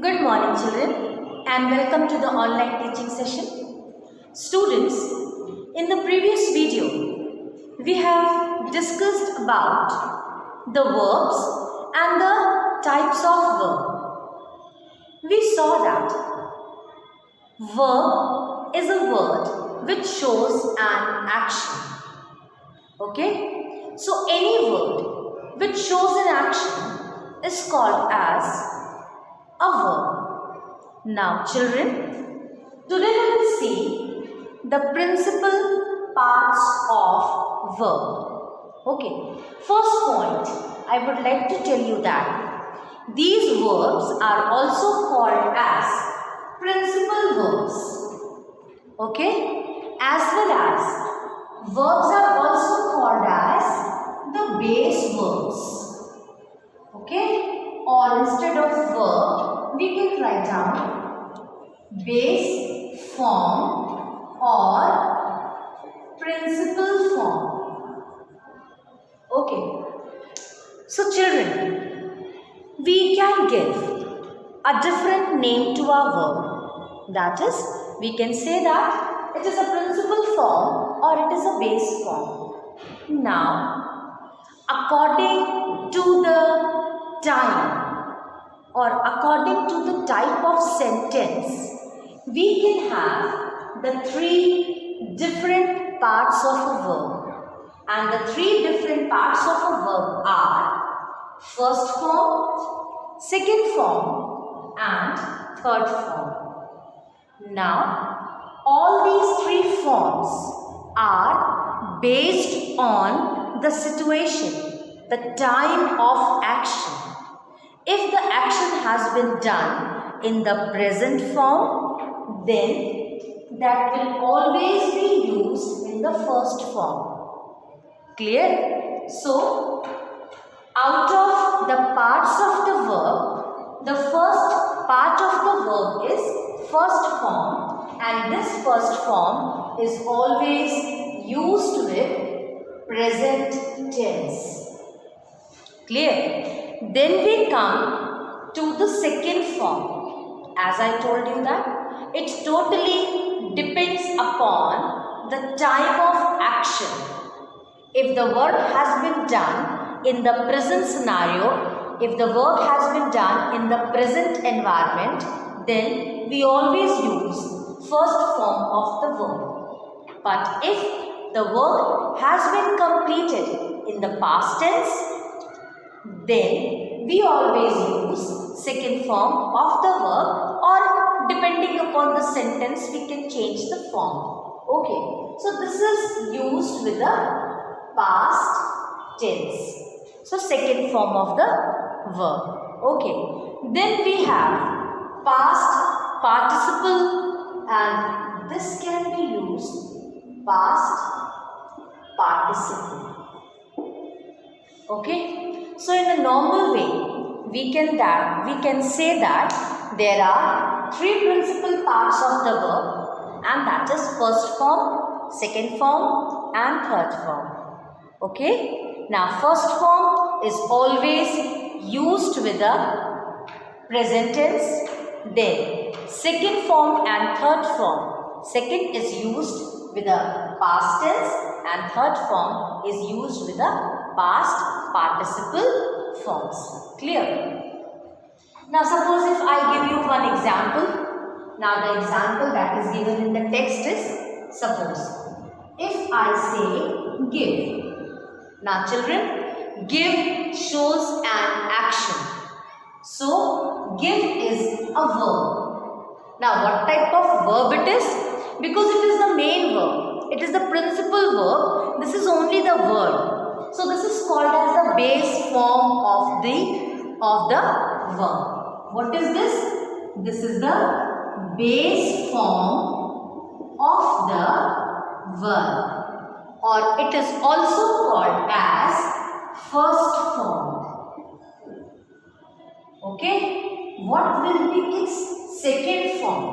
Good morning children and welcome to the online teaching session. Students, in the previous video, we have discussed about the verbs and the types of verb. We saw that verb is a word which shows an action. Okay? So any word which shows an action is called as a verb. Now children, today we will see the principal parts of verb. Okay, first point, I would like to tell you that these verbs are also called as principal verbs. Okay, as well as verbs are also called as the base verbs. Okay, or instead of verb, we can write down base form or principal form. Okay. So children, we can give a different name to our verb. That is, we can say that it is a principal form or it is a base form. Now, according to the time or according to the type of sentence, we can have the three different parts of a verb. And the three different parts of a verb are first form, second form and third form. Now, all these three forms are based on the situation, the time of action. If the action has been done in the present form, then that will always be used in the first form. Clear? So, out of the parts of the verb, the first part of the verb is first form, and this first form is always used with present tense. Clear? Then we come to the second form. As I told you that it totally depends upon the time of action. If the work has been done in the present scenario, if the work has been done in the present environment, then we always use first form of the verb. But if the work has been completed in the past tense, then we always use second form of the verb, or depending upon the sentence we can change the form. Okay, so this is used with the past tense. So second form of the verb. Okay, then we have past participle, and this can be used past participle. Okay. So in a normal way, we can say that there are three principal parts of the verb, and that is first form, second form and third form. Okay. Now first form is always used with the present tense. Then second form and third form. Second is used with the past tense and third form is used with the past participle forms. Clear? Now suppose if I give you one example. Now the example that is given in the text is, suppose if I say give. Now children, give shows an action. So give is a verb. Now what type of verb it is? Because it is the main verb. It is the principal verb. This is only the verb. So this is called as the base form of the verb. What is this? This is the base form of the verb, or it is also called as first form. Okay? What will be its second form?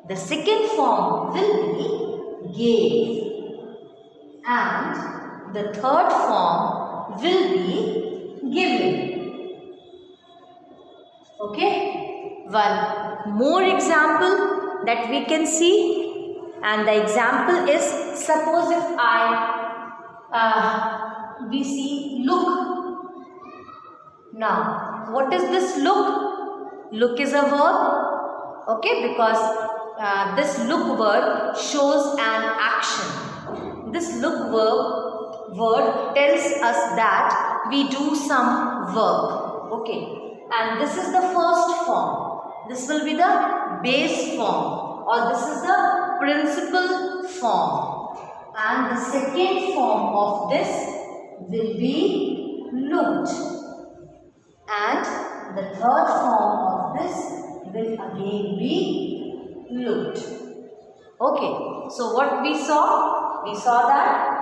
The second form will be gave, and the third form will be given. Okay. one more example that we can see, and the example is, suppose if we see look. Now, what is this look? Look is a verb, okay, because this look word shows an action. This look word tells us that we do some work, okay, and this is the first form. This will be the base form, or this is the principal form, and the second form of this will be looked, and the third form of this will again be looked. Okay, so what we saw? We saw that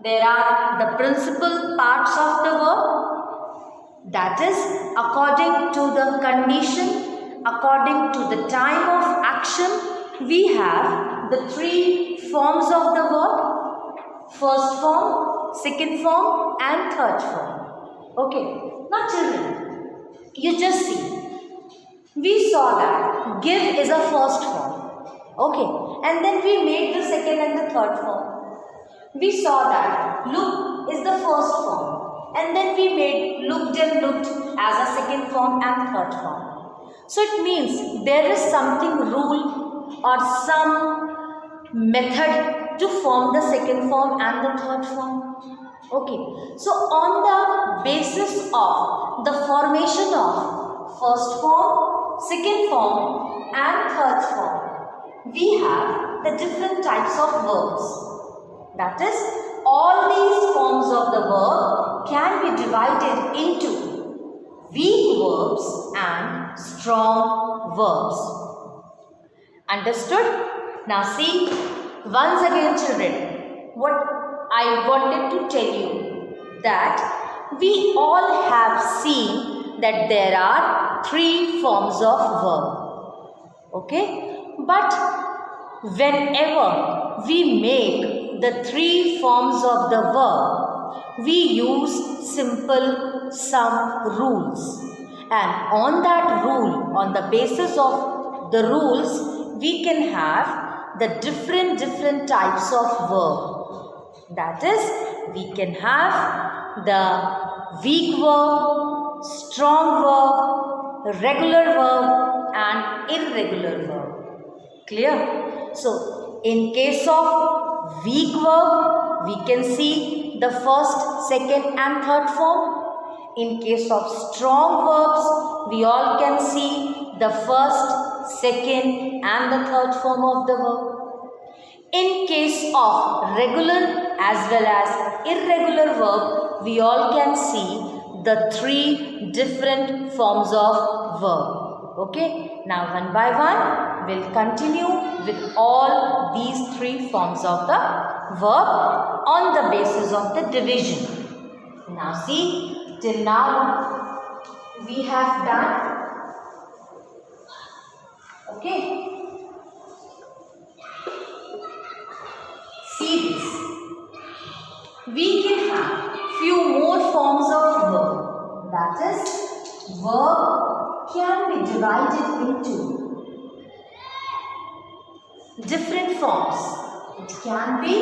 there are the principal parts of the verb, that is according to the condition, according to the time of action, we have the three forms of the verb: first form, second form and third form. Okay, now children, you just see. We saw that give is a first form, okay, and then we made the second and the third form. We saw that look is the first form, and then we made looked and looked as a second form and third form. So it means there is something rule or some method to form the second form and the third form. Okay, so on the basis of the formation of first form, second form and third form, we have the different types of verbs. That is, all these forms of the verb can be divided into weak verbs and strong verbs. Understood? Now see, once again children, what I wanted to tell you, that we all have seen that there are three forms of verb, okay, but whenever we make the three forms of the verb, we use simple sum rules, and on that rule, on the basis of the rules, we can have the different types of verb. That is, we can have the weak verb, strong verb, regular verb and irregular verb. Clear? So, in case of weak verb, we can see the first, second and third form. In case of strong verbs, we all can see the first, second and the third form of the verb. In case of regular as well as irregular verb, we all can see the three different forms of verb. Okay, now one by one, we'll continue with all these three forms of the verb on the basis of the division. Now see, till now we have done, okay. See this. We can have few more forms of verb. That is, verb can be divided into different forms. It can be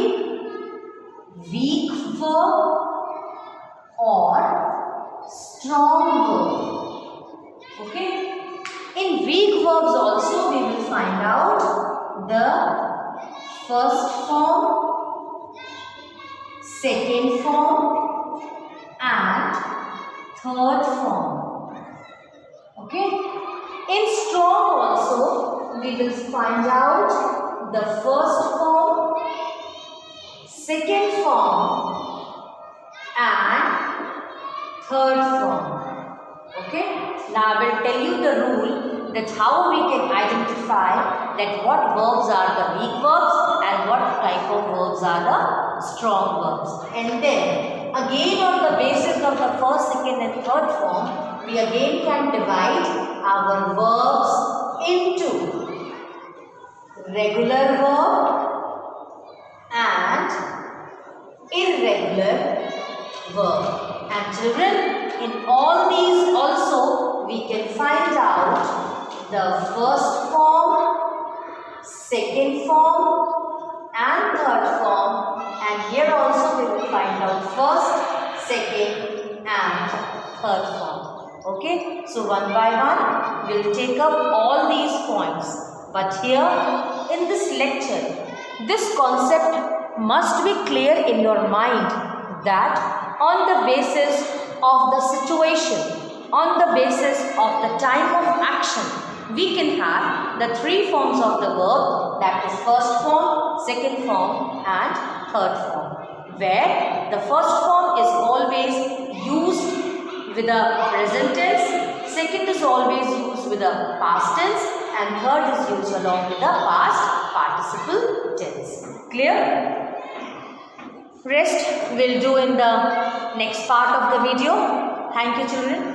weak verb or strong verb. Okay. In weak verbs also we will find out the first form, second form and third form. Okay. In strong also we will find out the first form, second form and third form. Okay. Now I will tell you the rule that how we can identify that what verbs are the weak verbs and what type of verbs are the strong verbs. And then again on the basis of the first, second and third form, we again can divide our verbs into regular verb and irregular verb. And children, in all these also we can find out the first form, second form and third form, and here also we will find out first, second and third form. Okay, so one by one we will take up all these points. But here in this lecture, this concept must be clear in your mind that on the basis of the situation, on the basis of the time of action, we can have the three forms of the verb, that is first form, second form and third form, where the first form is always used with a present tense, second is always used with a past tense and third is used along with the past participle tense. Clear? Rest we'll do in the next part of the video. Thank you, children.